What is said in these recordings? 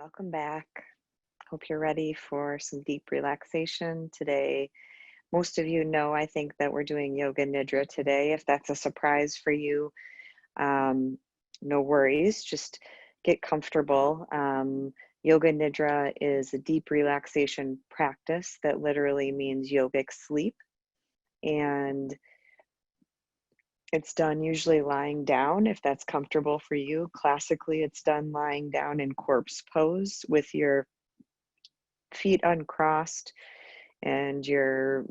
Welcome back. Hope you're ready for some deep relaxation today. Most of you know, I think, that we're doing Yoga Nidra today. If that's a surprise for you, no worries. Just get comfortable. Yoga Nidra is a deep relaxation practice that literally means yogic sleep. And it's done usually lying down if that's comfortable for you. Classically, it's done lying down in corpse pose with your feet uncrossed and your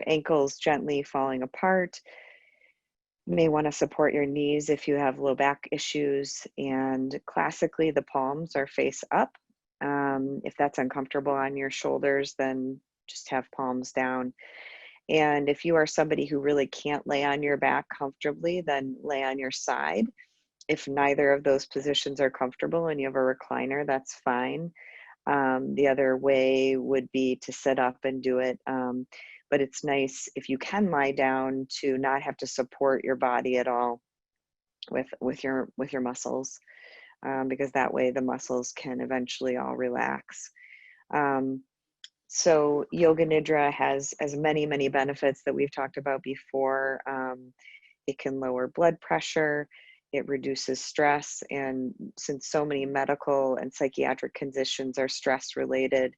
ankles gently falling apart. You may want to support your knees if you have low back issues, and classically the palms are face up. If that's uncomfortable on your shoulders, then just have palms down. And if you are somebody who really can't lay on your back comfortably, then lay on your side. If neither of those positions are comfortable and you have a recliner, that's fine. The other way would be to sit up and do it. But it's nice if you can lie down to not have to support your body at all with your muscles, because that way the muscles can eventually all relax. So Yoga Nidra has as many benefits that we've talked about before. It can lower blood pressure. It reduces stress, and since so many medical and psychiatric conditions are stress related,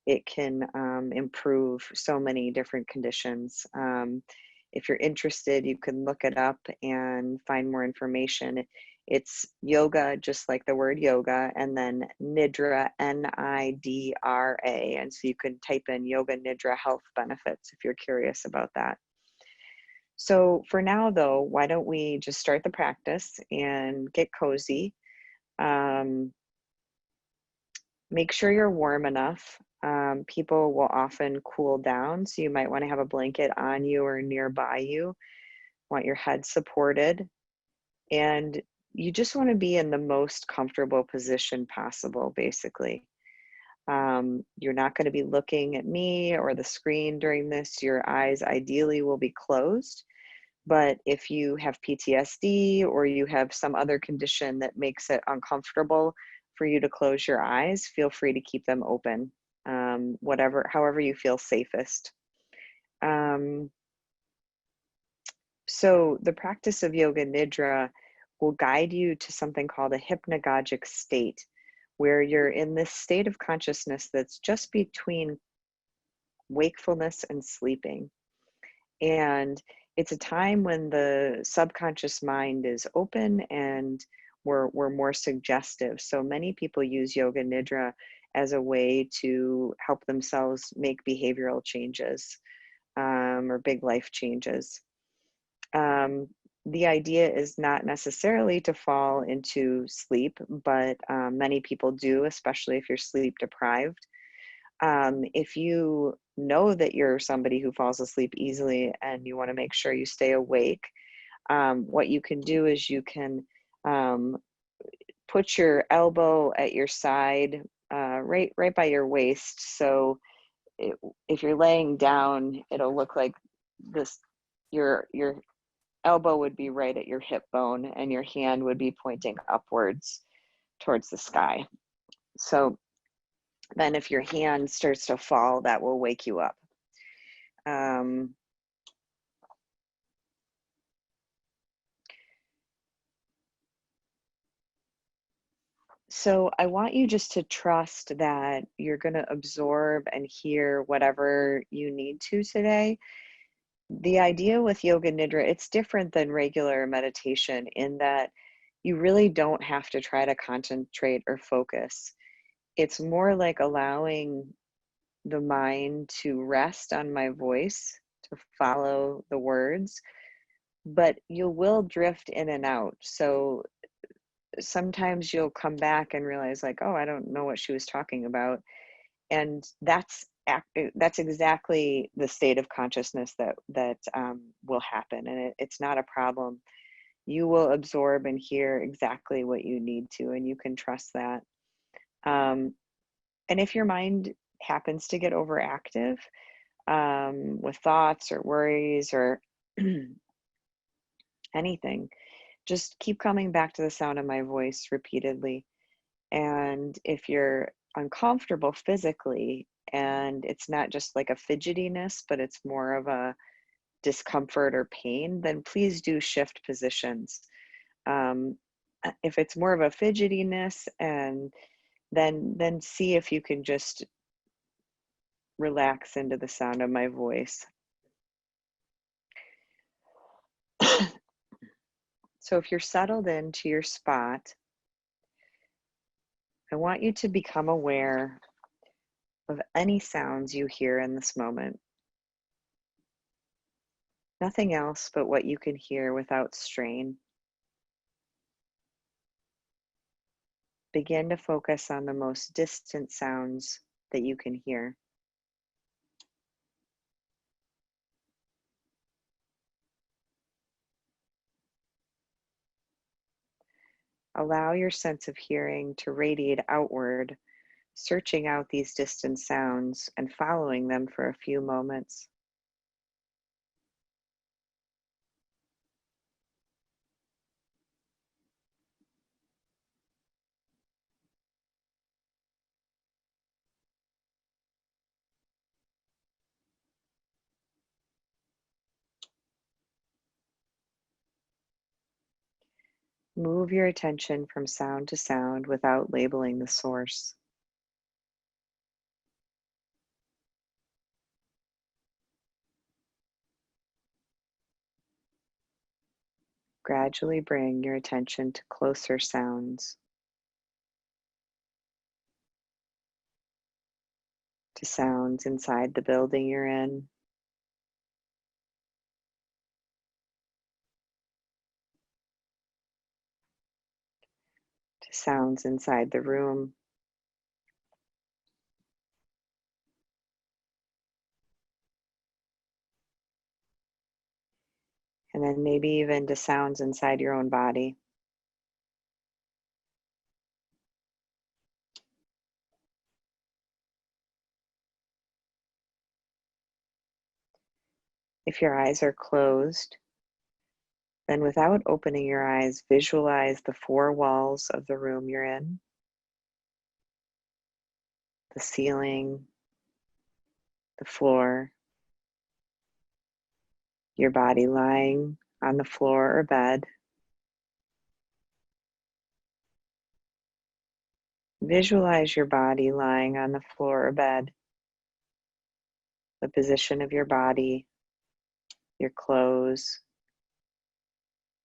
it can improve so many different conditions. If you're interested, you can look it up and find more information. It's yoga, just like the word yoga, and then Nidra, Nidra. And so you can type in Yoga Nidra health benefits if you're curious about that. So for now, though, why don't we just start the practice and get cozy. Make sure you're warm enough. People will often cool down, so you might want to have a blanket on you or nearby you. Want your head supported, and you just want to be in the most comfortable position possible, basically. You're not going to be looking at me or the screen during this. Your eyes ideally will be closed. But if you have PTSD or you have some other condition that makes it uncomfortable for you to close your eyes, feel free to keep them open, however you feel safest. So the practice of Yoga Nidra will guide you to something called a hypnagogic state, where you're in this state of consciousness that's just between wakefulness and sleeping. And it's a time when the subconscious mind is open and we're more suggestive. So many people use Yoga Nidra as a way to help themselves make behavioral changes, or big life changes. The idea is not necessarily to fall into sleep, but many people do, especially if you're sleep deprived. If you know that you're somebody who falls asleep easily and you want to make sure you stay awake, what you can do is you can put your elbow at your side, right by your waist. So if you're laying down, it'll look like this. Your elbow would be right at your hip bone, and your hand would be pointing upwards towards the sky. So then if your hand starts to fall, that will wake you up. So I want you just to trust that you're going to absorb and hear whatever you need to today. The idea with Yoga Nidra, it's different than regular meditation in that you really don't have to try to concentrate or focus. It's more like allowing the mind to rest on my voice, to follow the words, but you will drift in and out. So sometimes you'll come back and realize, like, oh, I don't know what she was talking about. And that's exactly the state of consciousness that will happen. And it's not a problem. You will absorb and hear exactly what you need to, and you can trust that. And if your mind happens to get overactive with thoughts or worries or anything, just keep coming back to the sound of my voice repeatedly. And if you're uncomfortable physically and it's not just like a fidgetiness, but it's more of a discomfort or pain, then please do shift positions. Um, if it's more of a fidgetiness, and then see if you can just relax into the sound of my voice. So if you're settled into your spot, I want you to become aware of any sounds you hear in this moment. Nothing else but what you can hear without strain. Begin to focus on the most distant sounds that you can hear. Allow your sense of hearing to radiate outward, searching out these distant sounds and following them for a few moments. Move your attention from sound to sound without labeling the source. Gradually bring your attention to closer sounds, to sounds inside the building you're in, to sounds inside the room, and then maybe even to sounds inside your own body. If your eyes are closed, then without opening your eyes, visualize the four walls of the room you're in, the ceiling, the floor, your body lying on the floor or bed. Visualize your body lying on the floor or bed, the position of your body, your clothes,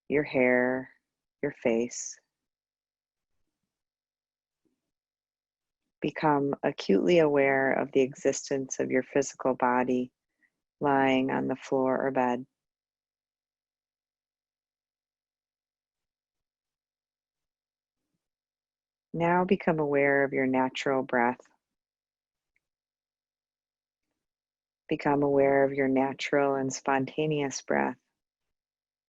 your hair, your face. Become acutely aware of the existence of your physical body lying on the floor or bed. Now become aware of your natural breath. Become aware of your natural and spontaneous breath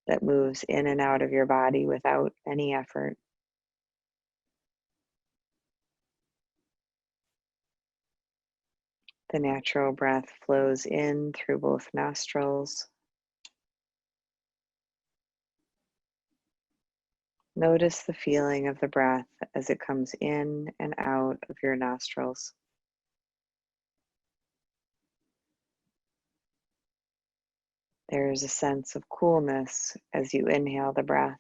that moves in and out of your body without any effort. The natural breath flows in through both nostrils. Notice the feeling of the breath as it comes in and out of your nostrils. There is a sense of coolness as you inhale the breath.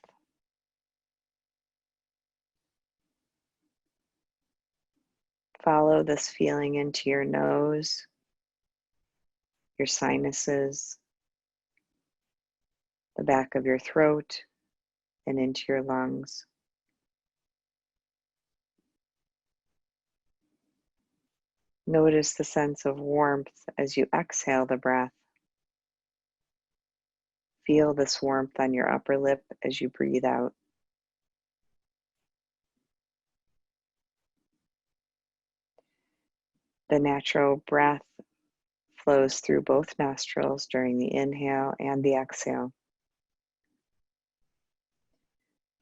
Follow this feeling into your nose, your sinuses, the back of your throat, and into your lungs. Notice the sense of warmth as you exhale the breath. Feel this warmth on your upper lip as you breathe out. The natural breath flows through both nostrils during the inhale and the exhale.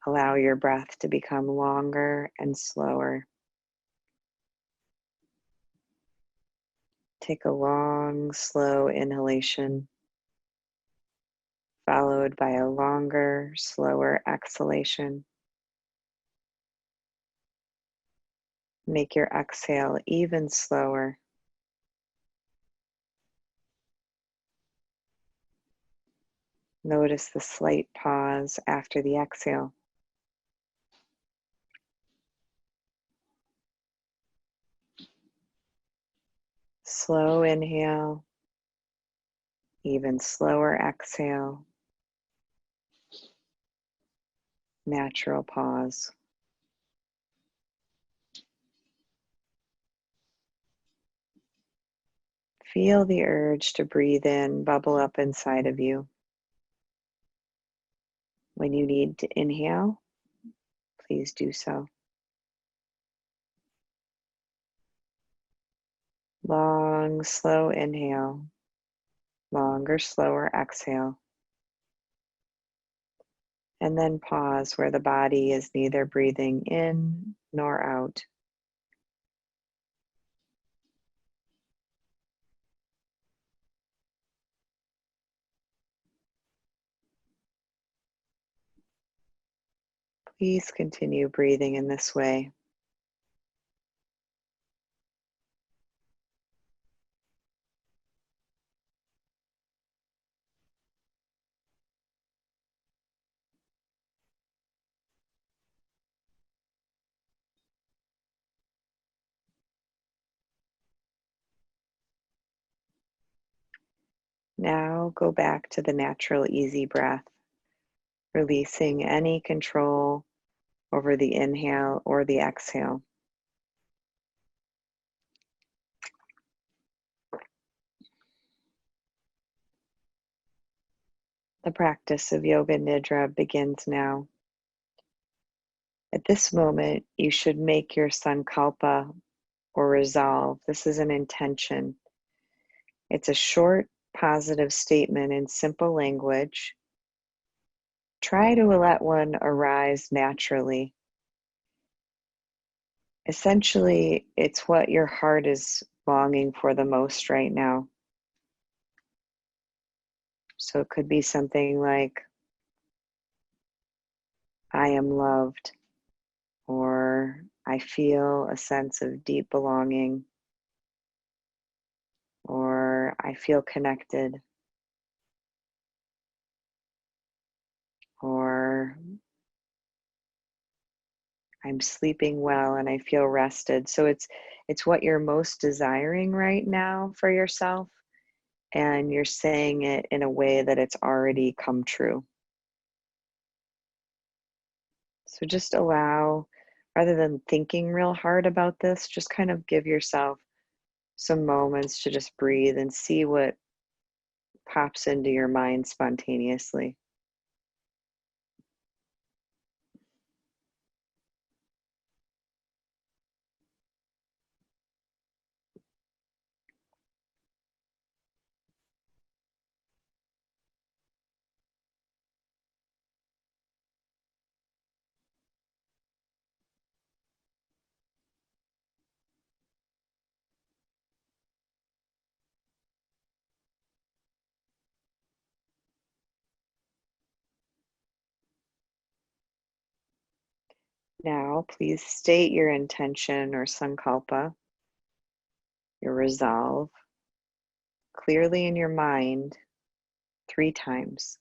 Allow your breath to become longer and slower. Take a long, slow inhalation, followed by a longer, slower exhalation. Make your exhale even slower. Notice the slight pause after the exhale. Slow inhale, even slower exhale, natural pause. Feel the urge to breathe in bubble up inside of you. When you need to inhale, please do so. Long, slow inhale, longer, slower exhale. And then pause where the body is neither breathing in nor out. Please continue breathing in this way. Now go back to the natural, easy breath, releasing any control over the inhale or the exhale. The practice of Yoga Nidra begins now. At this moment, you should make your sankalpa or resolve. This is an intention. It's a short, positive statement in simple language. Try to let one arise naturally. Essentially, it's what your heart is longing for the most right now. So it could be something like, I am loved, or I feel a sense of deep belonging, or I feel connected, or I'm sleeping well and I feel rested. So it's what you're most desiring right now for yourself, and you're saying it in a way that it's already come true. So just allow, rather than thinking real hard about this, just kind of give yourself some moments to just breathe and see what pops into your mind spontaneously. Now, please state your intention or sankalpa, your resolve, clearly in your mind 3 times.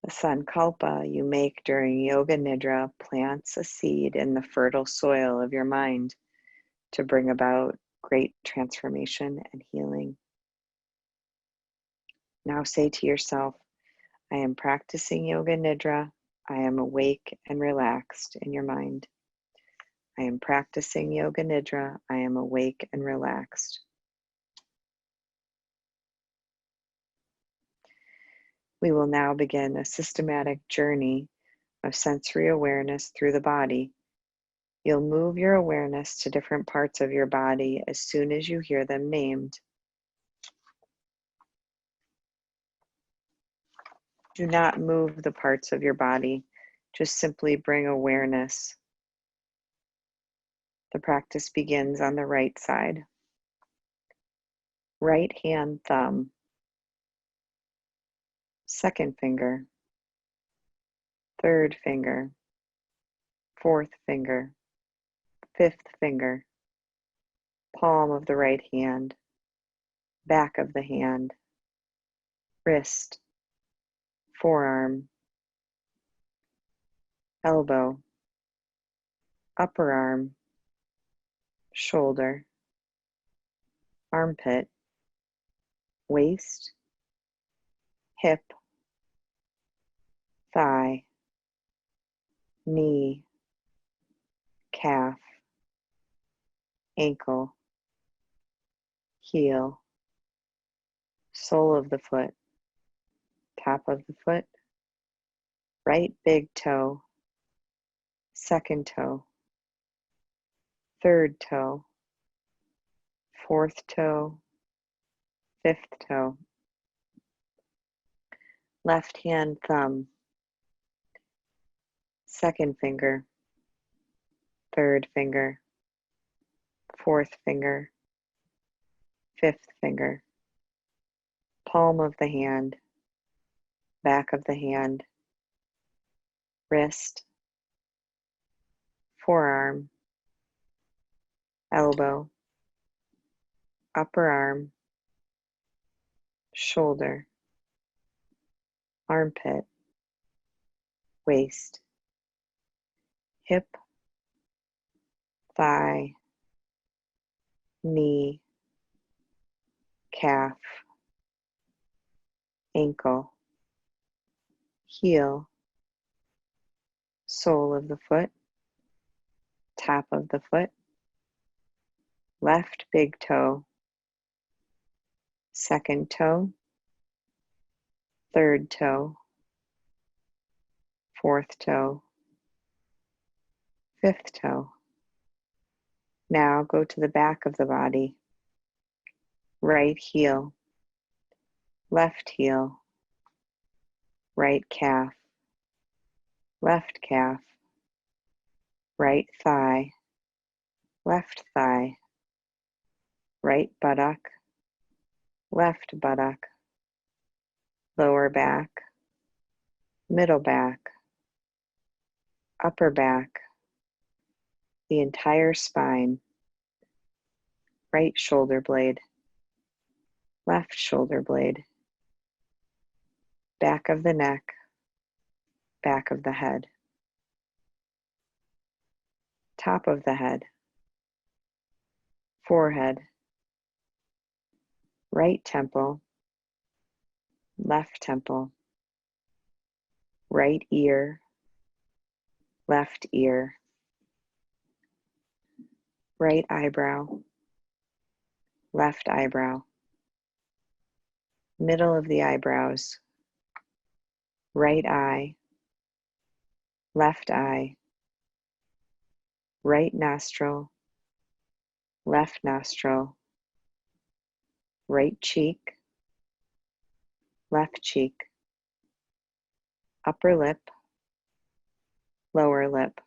The sankalpa you make during Yoga Nidra plants a seed in the fertile soil of your mind to bring about great transformation and healing. Now say to yourself, I am practicing Yoga Nidra. I am awake and relaxed in your mind. I am practicing Yoga Nidra. I am awake and relaxed. We will now begin a systematic journey of sensory awareness through the body. You'll move your awareness to different parts of your body as soon as you hear them named. Do not move the parts of your body. Just simply bring awareness. The practice begins on the right side. Right hand thumb, second finger, third finger, fourth finger, fifth finger, palm of the right hand, back of the hand, wrist, forearm, elbow, upper arm, shoulder, armpit, waist, hip, thigh, knee, calf, ankle, heel, sole of the foot, top of the foot, right big toe, second toe, third toe, fourth toe, fifth toe, left hand thumb, second finger, third finger, fourth finger, fifth finger, palm of the hand, back of the hand, wrist, forearm, elbow, upper arm, shoulder, armpit, waist, hip, thigh, knee, calf, ankle, heel, sole of the foot, top of the foot, left big toe, second toe, third toe, fourth toe, fifth toe. Now go to the back of the body, right heel, left heel, right calf, left calf, right thigh, left thigh, right buttock, left buttock, lower back, middle back, upper back, the entire spine, right shoulder blade, left shoulder blade, back of the neck, back of the head, top of the head, forehead, right temple, left temple, right ear, left ear, right eyebrow, left eyebrow, middle of the eyebrows, right eye, left eye, right nostril, left nostril, right cheek, left cheek, upper lip, lower lip,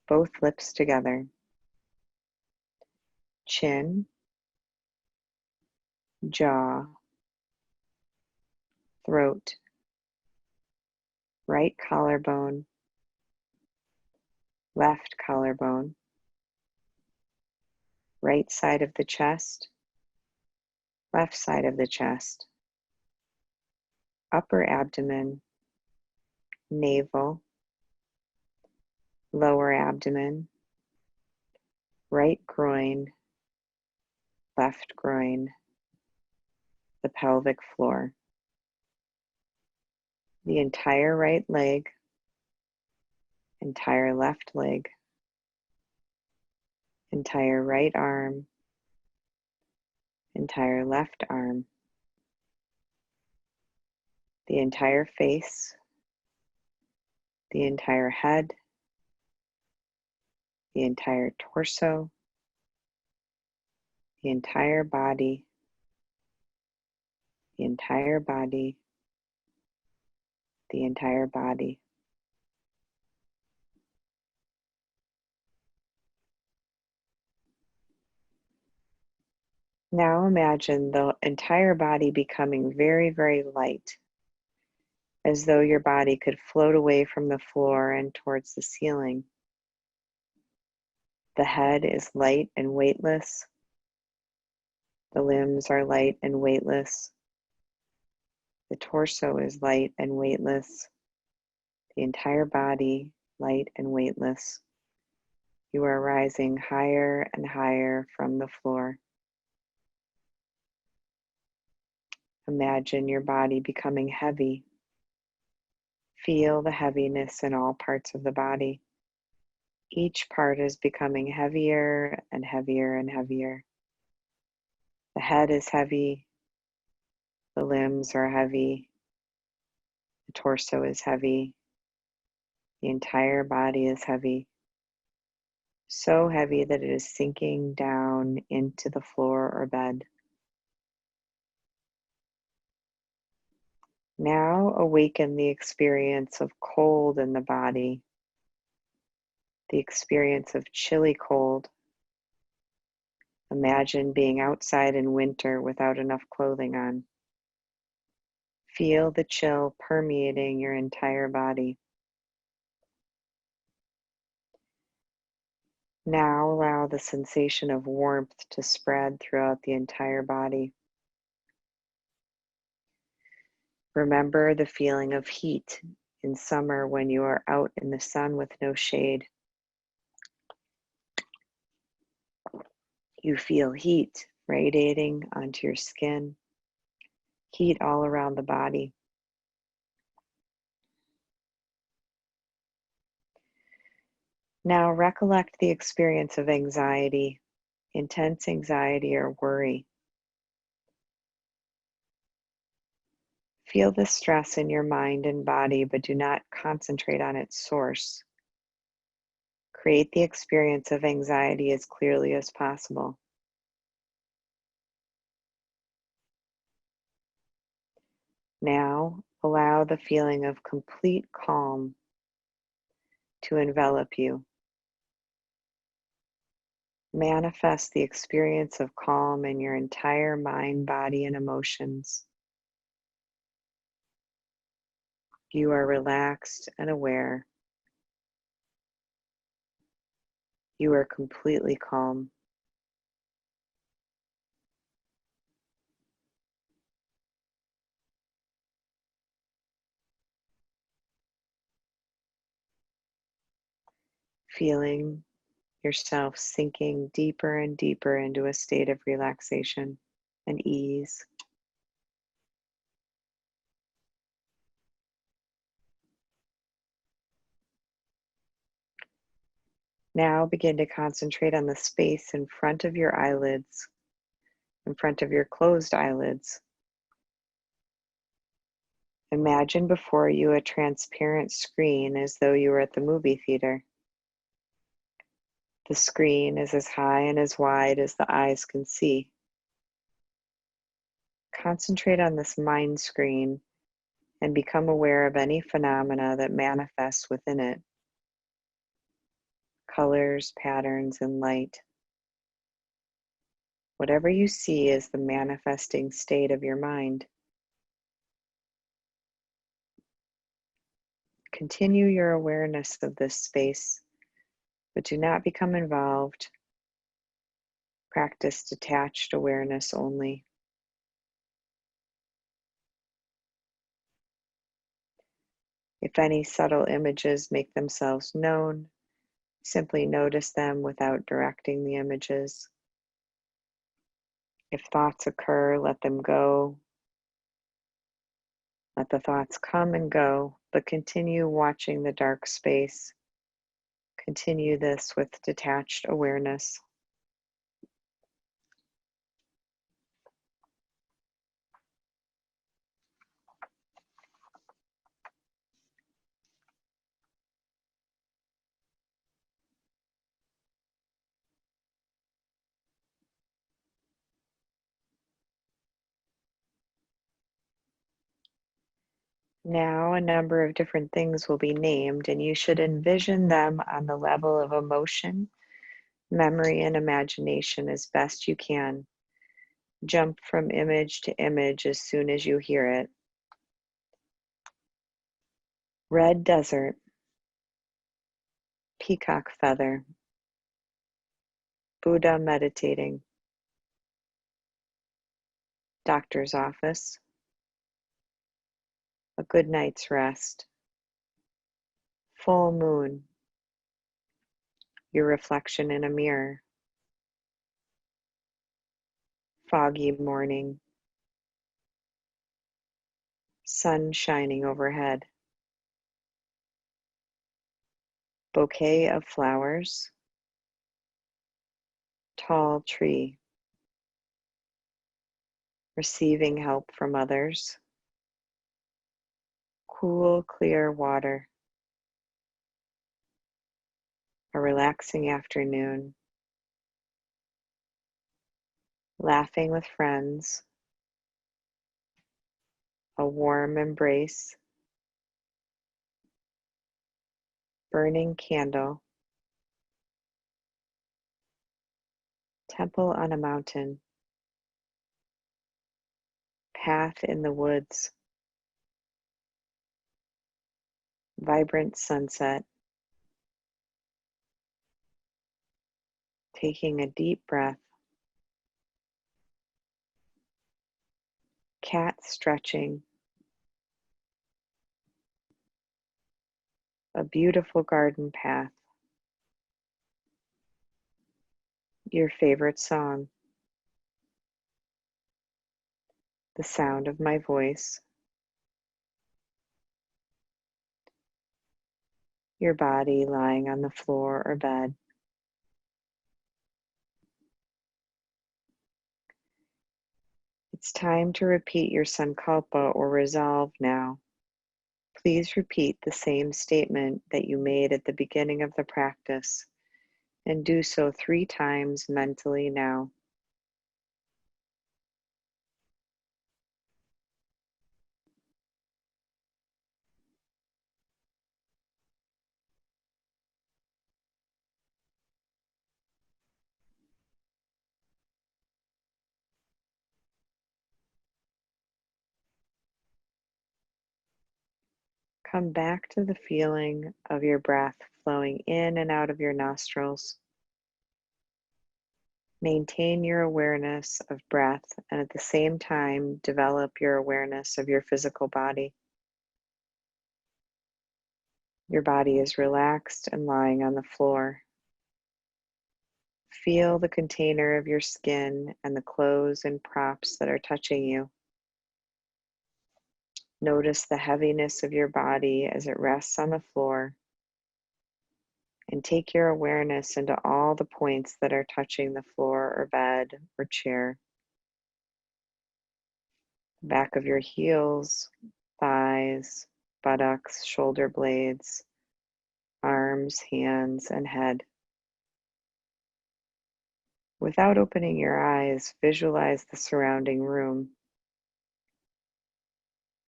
both lips together, chin, jaw, throat, right collarbone, left collarbone, right side of the chest, left side of the chest, upper abdomen, navel, lower abdomen, right groin, left groin, the pelvic floor, the entire right leg, entire left leg, entire right arm, entire left arm, the entire face, the entire head, the entire torso, the entire body, the entire body, the entire body. Now imagine the entire body becoming very, very light, as though your body could float away from the floor and towards the ceiling. The head is light and weightless. The limbs are light and weightless. The torso is light and weightless. The entire body light and weightless. You are rising higher and higher from the floor. Imagine your body becoming heavy. Feel the heaviness in all parts of the body. Each part is becoming heavier and heavier and heavier. The head is heavy. The limbs are heavy. The torso is heavy. The entire body is heavy. So heavy that it is sinking down into the floor or bed. Now awaken the experience of cold in the body, the experience of chilly cold. Imagine being outside in winter without enough clothing on. Feel the chill permeating your entire body. Now allow the sensation of warmth to spread throughout the entire body. Remember the feeling of heat in summer when you are out in the sun with no shade. You feel heat radiating onto your skin, heat all around the body. Now recollect the experience of anxiety, intense anxiety or worry. Feel the stress in your mind and body, but do not concentrate on its source. Create the experience of anxiety as clearly as possible. Now allow the feeling of complete calm to envelop you. Manifest the experience of calm in your entire mind, body, and emotions. You are relaxed and aware. You are completely calm. Feeling yourself sinking deeper and deeper into a state of relaxation and ease. Now begin to concentrate on the space in front of your eyelids, in front of your closed eyelids. Imagine before you a transparent screen as though you were at the movie theater. The screen is as high and as wide as the eyes can see. Concentrate on this mind screen and become aware of any phenomena that manifests within it. Colors, patterns, and light. Whatever you see is the manifesting state of your mind. Continue your awareness of this space, but do not become involved. Practice detached awareness only. If any subtle images make themselves known, simply notice them without directing the images. If thoughts occur, let them go. Let the thoughts come and go, but continue watching the dark space. Continue this with detached awareness. Now, a number of different things will be named, and you should envision them on the level of emotion, memory, and imagination as best you can. Jump from image to image as soon as you hear it. Red desert, peacock feather, Buddha meditating, doctor's office, a good night's rest, full moon, your reflection in a mirror, foggy morning, sun shining overhead, bouquet of flowers, tall tree, receiving help from others, cool, clear water, a relaxing afternoon, laughing with friends, a warm embrace, burning candle, temple on a mountain, path in the woods, vibrant sunset, taking a deep breath, cat stretching, a beautiful garden path, your favorite song, the sound of my voice, your body lying on the floor or bed. It's time to repeat your sankalpa or resolve now. Please repeat the same statement that you made at the beginning of the practice, and do so 3 times mentally now. Come back to the feeling of your breath flowing in and out of your nostrils. Maintain your awareness of breath, and at the same time, develop your awareness of your physical body. Your body is relaxed and lying on the floor. Feel the container of your skin and the clothes and props that are touching you. Notice the heaviness of your body as it rests on the floor, and take your awareness into all the points that are touching the floor or bed or chair. The back of your heels, thighs, buttocks, shoulder blades, arms, hands, and head. Without opening your eyes, visualize the surrounding room.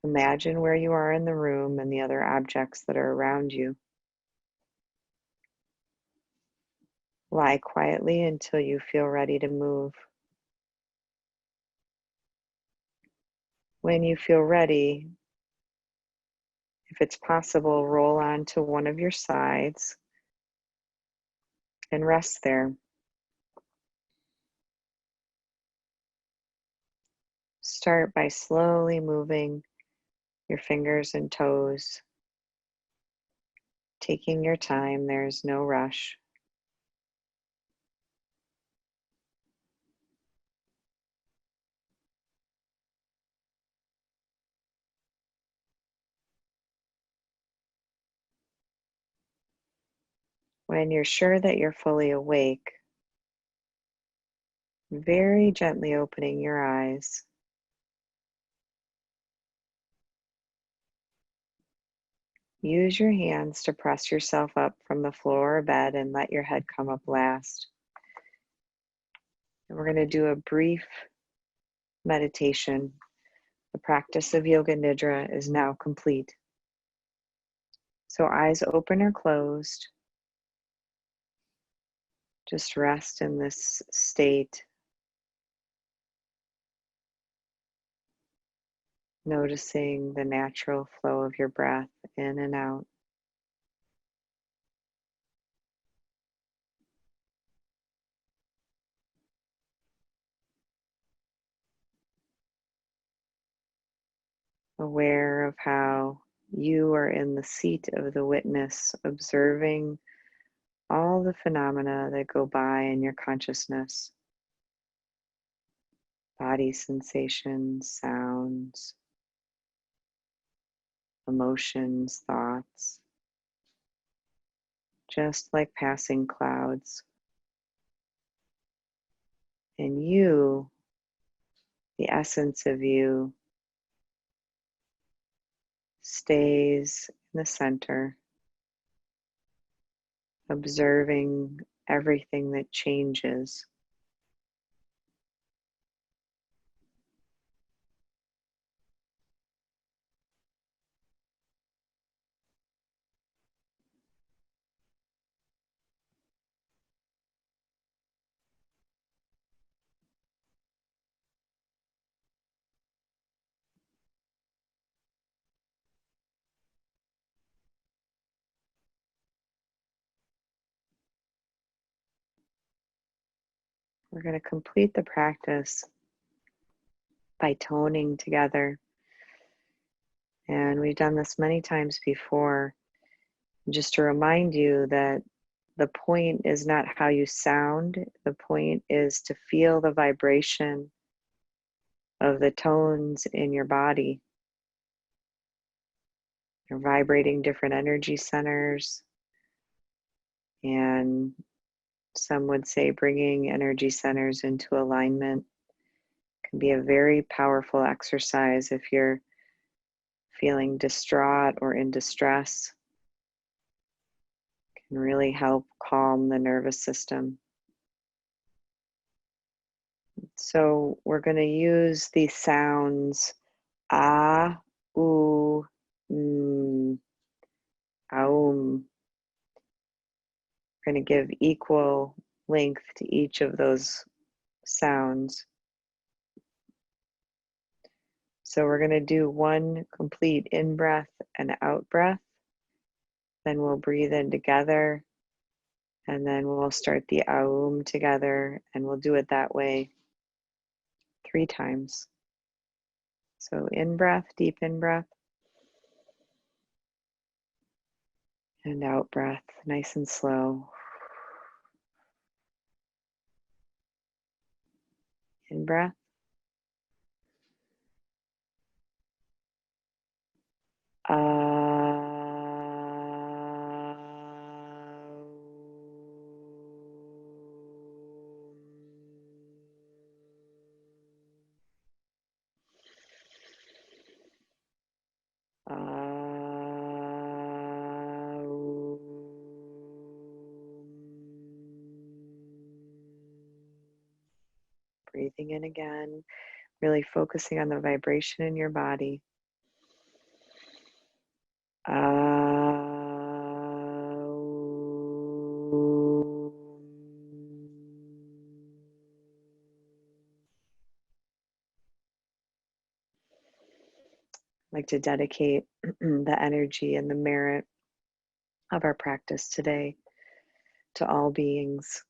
Imagine where you are in the room and the other objects that are around you. Lie quietly until you feel ready to move. When you feel ready, if it's possible, roll onto one of your sides and rest there. Start by slowly moving your fingers and toes, taking your time. There's no rush. When you're sure that you're fully awake, very gently opening your eyes. Use your hands to press yourself up from the floor or bed and let your head come up last. And we're going to do a brief meditation The practice of Yoga Nidra is now complete. So eyes open or closed, just rest in this state, noticing the natural flow of your breath in and out. Aware of how you are in the seat of the witness, observing all the phenomena that go by in your consciousness, body sensations, sounds, emotions, thoughts, just like passing clouds. And you, the essence of you, stays in the center, observing everything that changes. We're going to complete the practice by toning together. And we've done this many times before. Just to remind you that the point is not how you sound, the point is to feel the vibration of the tones in your body. You're vibrating different energy centers, and some would say bringing energy centers into alignment can be a very powerful exercise if you're feeling distraught or in distress. Can really help calm the nervous system. So we're going to use these sounds ah, oo, aum. We're going to give equal length to each of those sounds. So we're going to do one complete in-breath and out-breath. Then we'll breathe in together. And then we'll start the aum together. And we'll do it that way 3 times. So in-breath, deep in-breath. And out-breath, nice and slow. In-breath. Breathing in again, really focusing on the vibration in your body. I'd like to dedicate the energy and the merit of our practice today to all beings.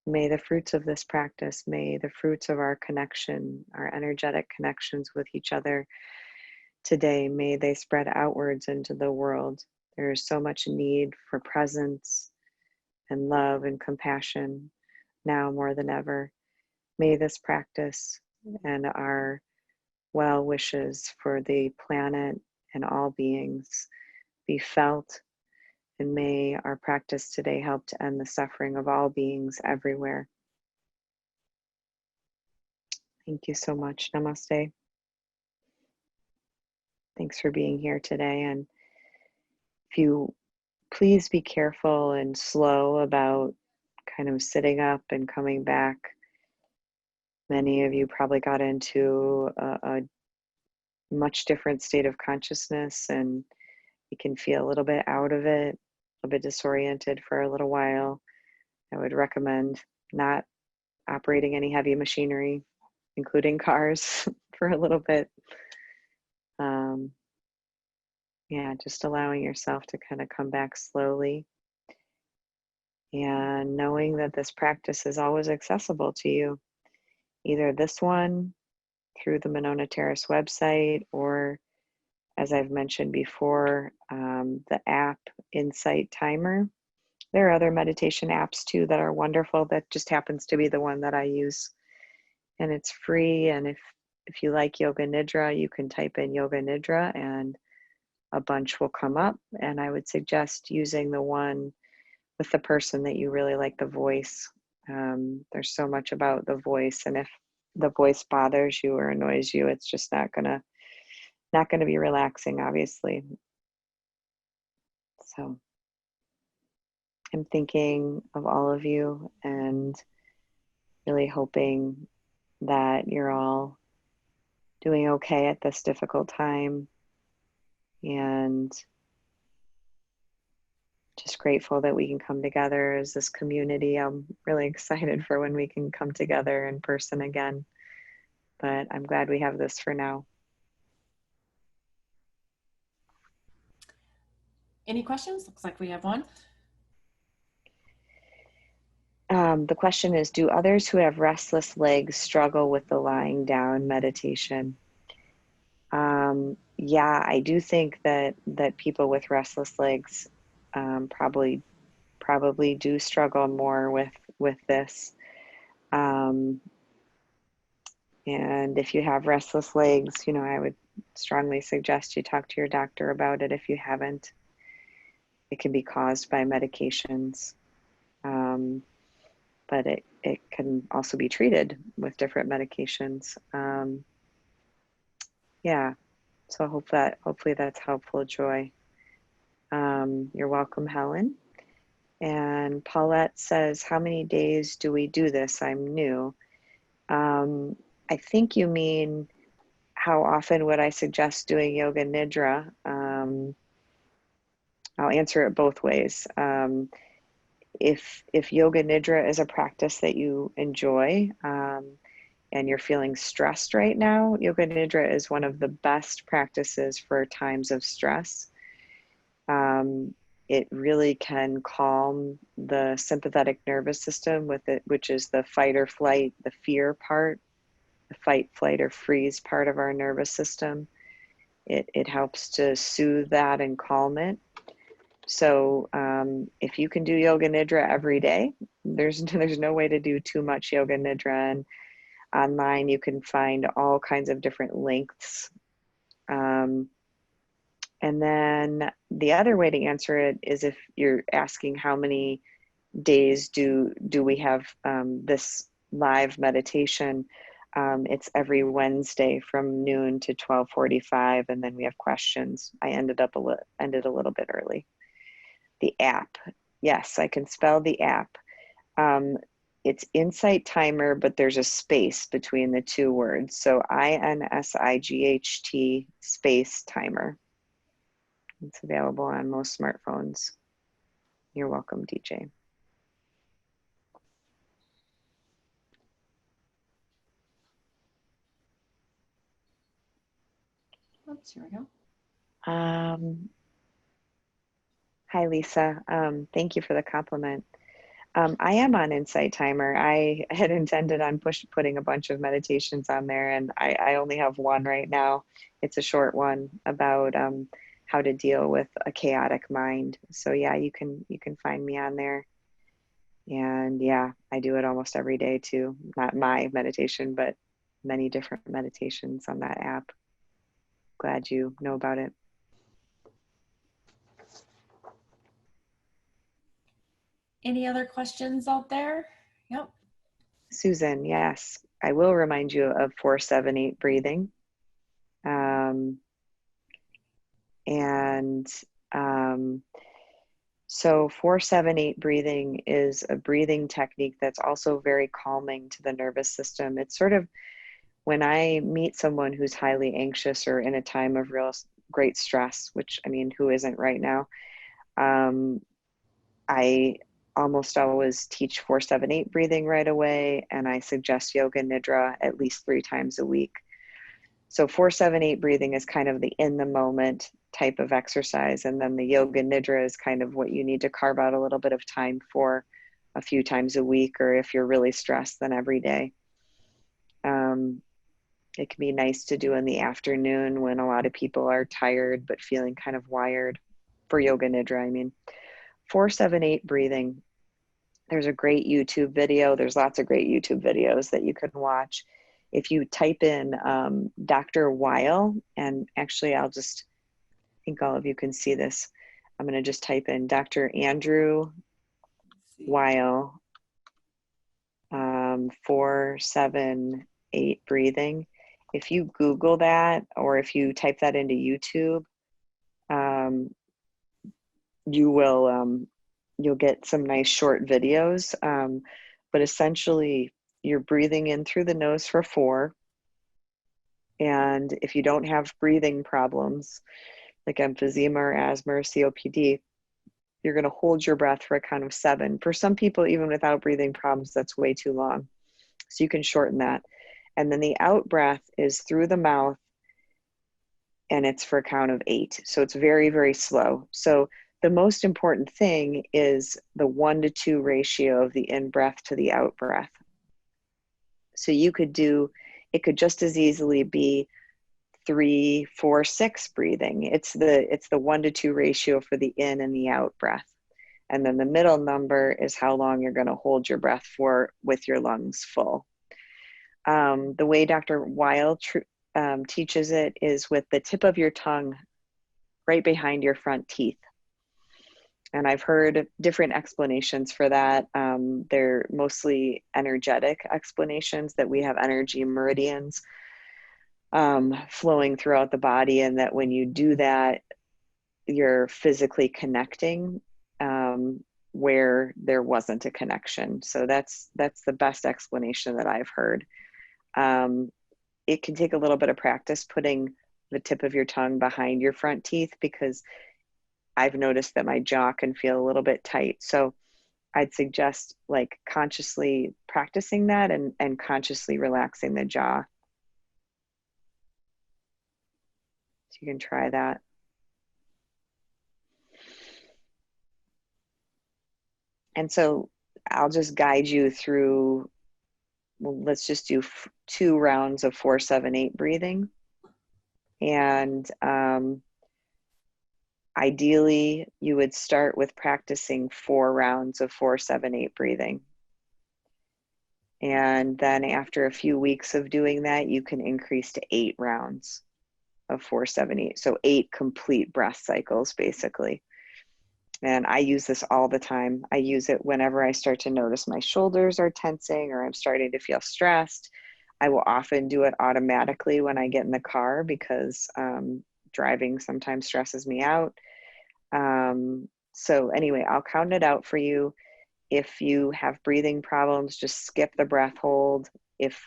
May the fruits of this practice, may the fruits of our connection, our energetic connections with each other today, may they spread outwards into the world. There is so much need for presence and love and compassion now more than ever. May this practice and our well wishes for the planet and all beings be felt, and may our practice today help to end the suffering of all beings everywhere. Thank you so much. Namaste. Thanks for being here today. And if you please be careful and slow about kind of sitting up and coming back. Many of you probably got into a much different state of consciousness, and you can feel a little bit out of it, a bit disoriented for a little while, I would recommend not operating any heavy machinery, including cars, for a little bit. Yeah, just allowing yourself to kind of come back slowly, and knowing that this practice is always accessible to you, either this one through the Monona Terrace website, or as I've mentioned before, the app Insight Timer. There are other meditation apps too that are wonderful. That just happens to be the one that I use, and it's free. And if you like Yoga Nidra, you can type in Yoga Nidra and a bunch will come up. And I would suggest using the one with the person that you really like the voice. There's so much about the voice, and if the voice bothers you or annoys you, it's just not gonna be relaxing, obviously. So I'm thinking of all of you and really hoping that you're all doing okay at this difficult time, and just grateful that we can come together as this community. I'm really excited for when we can come together in person again, but I'm glad we have this for now. Any questions? Looks like we have one. The question is, do others who have restless legs struggle with the lying down meditation? Yeah, I do think that people with restless legs probably do struggle more with this. And if you have restless legs, I would strongly suggest you talk to your doctor about it if you haven't. It can be caused by medications, but it can also be treated with different medications. Yeah, so hopefully that's helpful, Joy. You're welcome, Helen. And Paulette says, how many days do we do this? I'm new. I think you mean, how often would I suggest doing Yoga Nidra? I'll answer it both ways. If Yoga Nidra is a practice that you enjoy, and you're feeling stressed right now, Yoga Nidra is one of the best practices for times of stress. It really can calm the sympathetic nervous system with it, which is the fight or flight, the fear part, the fight, flight, or freeze part of our nervous system. It helps to soothe that and calm it. So if you can do Yoga Nidra every day, there's no way to do too much Yoga Nidra. And online you can find all kinds of different lengths. And then the other way to answer it is, if you're asking how many days do we have this live meditation, it's every Wednesday from noon to 12:45, and then we have questions. I ended a little bit early. The app, yes, I can spell the app. It's Insight Timer, but there's a space between the two words. So INSIGHT space timer. It's available on most smartphones. You're welcome, DJ. Oops, here we go. Hi, Lisa. Thank you for the compliment. I am on Insight Timer. I had intended on putting a bunch of meditations on there, and I only have one right now. It's a short one about how to deal with a chaotic mind. So yeah, you can find me on there. And yeah, I do it almost every day too. Not my meditation, but many different meditations on that app. Glad you know about it. Any other questions out there? Yep. Susan, yes, I will remind you of 4-7-8 breathing. So 4-7-8 breathing is a breathing technique that's also very calming to the nervous system. It's sort of when I meet someone who's highly anxious or in a time of real great stress, which I mean, who isn't right now, um, I almost always teach 4-7-8 breathing right away, and I suggest yoga nidra at least 3 times a week. So 4-7-8 breathing is kind of the in the moment type of exercise, and then the yoga nidra is kind of what you need to carve out a little bit of time for a few times a week, or if you're really stressed, then every day. It can be nice to do in the afternoon when a lot of people are tired but feeling kind of wired, for yoga nidra, I mean. 4-7-8 breathing. There's a great YouTube video. There's lots of great YouTube videos that you can watch. If you type in Dr. Weil, and actually I think all of you can see this. I'm going to just type in Dr. Andrew Weil, 4-7-8 breathing. If you Google that, or if you type that into YouTube, you'll get some nice short videos. But essentially, you're breathing in through the nose for 4. And if you don't have breathing problems, like emphysema or asthma or COPD, you're going to hold your breath for a count of 7. For some people, even without breathing problems, that's way too long. So you can shorten that. And then the out breath is through the mouth, and it's for a count of 8. So it's very, very slow. So the most important thing is the 1-to-2 ratio of the in breath to the out breath. So it could just as easily be 3-4-6 breathing. It's the 1-to-2 ratio for the in and the out breath. And then the middle number is how long you're going to hold your breath for with your lungs full. The way Dr. Weil teaches it is with the tip of your tongue right behind your front teeth. And I've heard different explanations for that. They're mostly energetic explanations, that we have energy meridians flowing throughout the body, and that when you do that, you're physically connecting where there wasn't a connection. So that's the best explanation that I've heard. It can take a little bit of practice putting the tip of your tongue behind your front teeth, because I've noticed that my jaw can feel a little bit tight. So I'd suggest like consciously practicing that and consciously relaxing the jaw. So you can try that. And so I'll just guide you through, well, let's just do 2 rounds of 4-7-8 breathing. And ideally, you would start with practicing 4 rounds of 4-7-8 breathing. And then after a few weeks of doing that, you can increase to 8 rounds of 4-7-8. So 8 complete breath cycles, basically. And I use this all the time. I use it whenever I start to notice my shoulders are tensing or I'm starting to feel stressed. I will often do it automatically when I get in the car, because driving sometimes stresses me out. So anyway, I'll count it out for you. If you have breathing problems, just skip the breath hold. If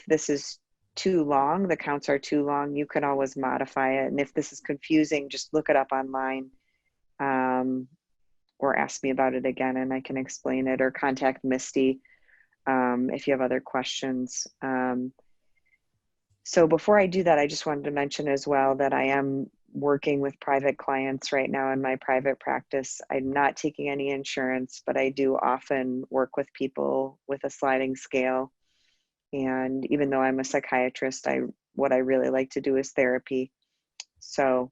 this is too long, the counts are too long, you can always modify it. And if this is confusing, just look it up online. Or ask me about it again and I can explain it, or contact Misty if you have other questions. So before I do that, I just wanted to mention as well that I am working with private clients right now in my private practice. I'm not taking any insurance, but I do often work with people with a sliding scale. And even though I'm a psychiatrist, what I really like to do is therapy. So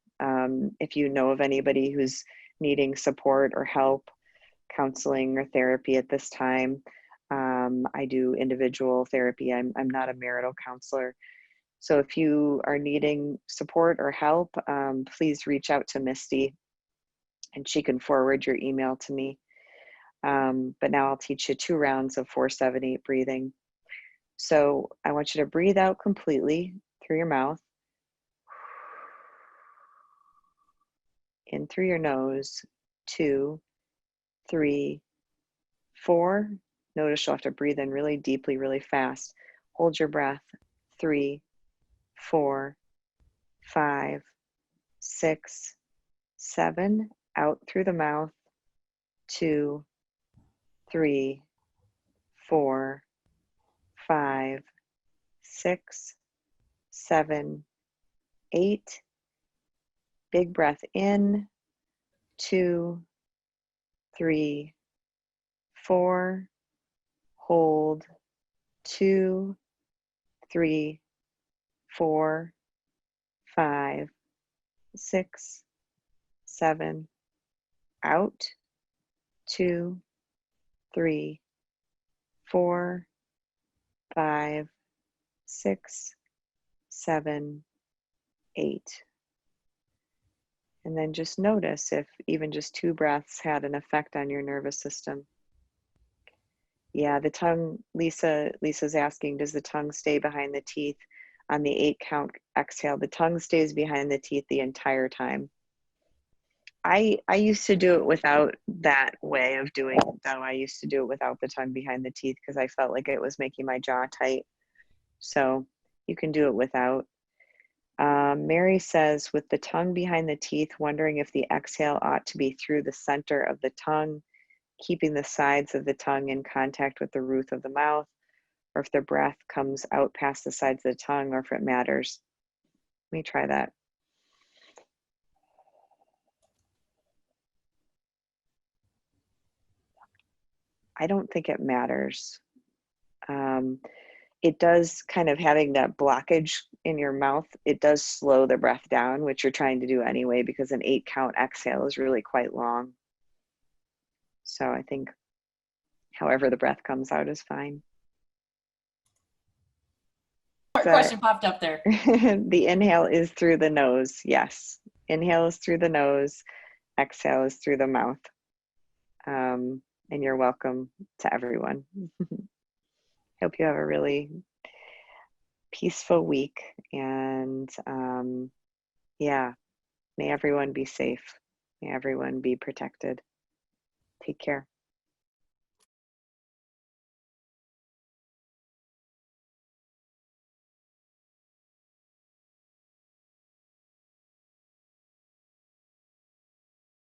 if you know of anybody who's needing support or help, counseling or therapy at this time, I do individual therapy. I'm not a marital counselor. So if you are needing support or help, please reach out to Misty and she can forward your email to me. But now I'll teach you 2 rounds of 4-7-8 breathing. So I want you to breathe out completely through your mouth, in through your nose, 2, 3, 4. Notice you'll have to breathe in really deeply, really fast. Hold your breath, 3, 4, 5, 6, 7. Out through the mouth. 2, 3, 4, 5, 6, 7, 8. Big breath in. 2, 3, 4. Hold. 2, 3, 4, 5, 6, 7. Out. 2, 3, 4, 5, 6, 7, 8. And then just notice if even just 2 breaths had an effect on your nervous system. Yeah, the tongue, Lisa's asking, does the tongue stay behind the teeth on the 8 count exhale? The tongue stays behind the teeth the entire time. I used to do it without that way of doing it, though. I used to do it without the tongue behind the teeth because I felt like it was making my jaw tight. So you can do it without. Mary says, with the tongue behind the teeth, wondering if the exhale ought to be through the center of the tongue, keeping the sides of the tongue in contact with the roof of the mouth, or if the breath comes out past the sides of the tongue, or if it matters. Let me try that. I don't think it matters. It does kind of having that blockage in your mouth, it does slow the breath down, which you're trying to do anyway, because an 8 count exhale is really quite long. So I think however the breath comes out is fine. Question popped up there. The inhale is through the nose. Yes. Inhale is through the nose. Exhale is through the mouth. And you're welcome to everyone. Hope you have a really peaceful week. And yeah, may everyone be safe. May everyone be protected. Take care.